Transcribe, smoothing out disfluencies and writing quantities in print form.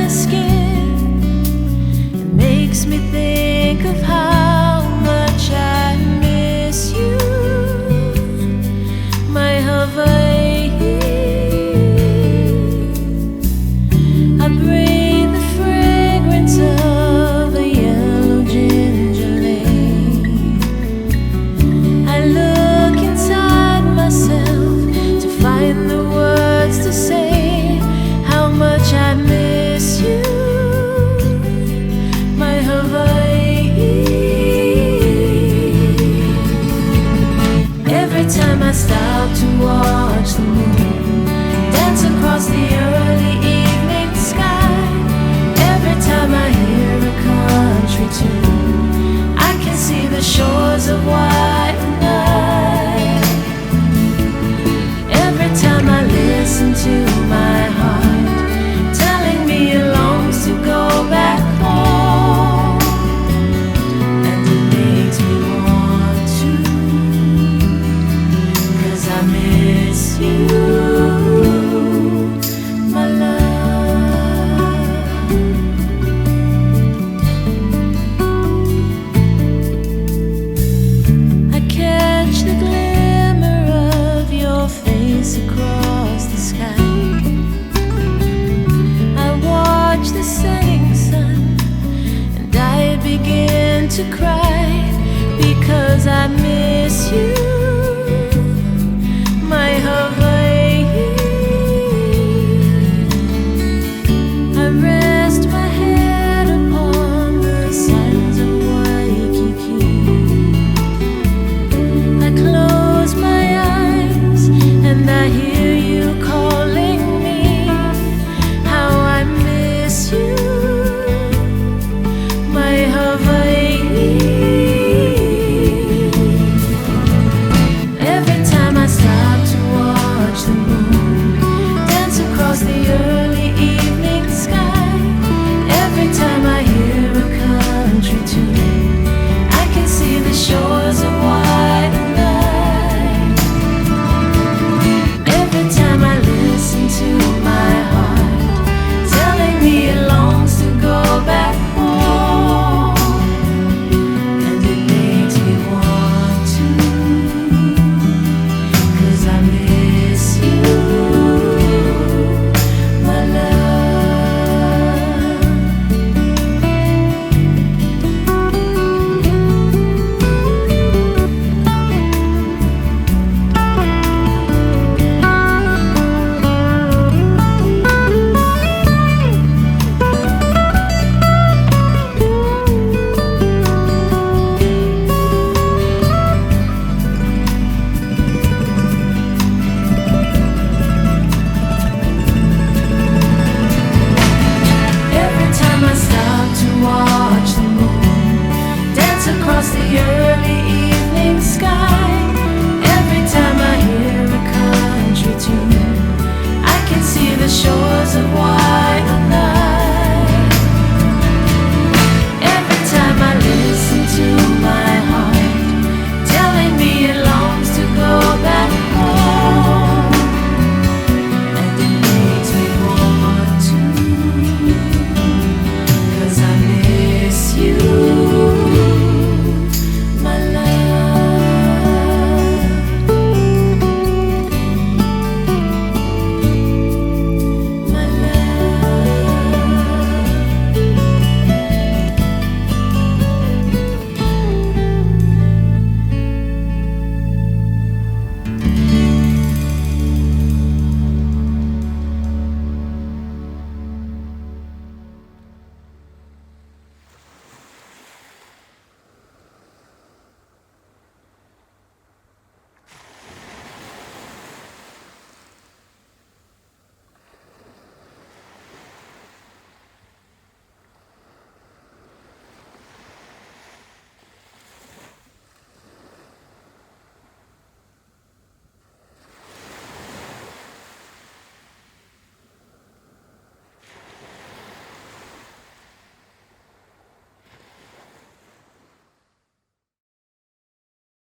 your skin. It makes me think of how much I miss you, my Hawaii. I breathe the fragrance of a yellow ginger lane. I look inside myself to find the words to say how much I miss you, my Hawaii. Every time I stop to watch the moon dance across the early evening sky, every time I hear a country tune, I can see the shores of white night. Every time I listen to my heart telling me it longs to go back home, and it makes me want to, 'cause I miss you, my love. I catch the glimmer of your face across the sky. I watch the setting sun and I begin to cry.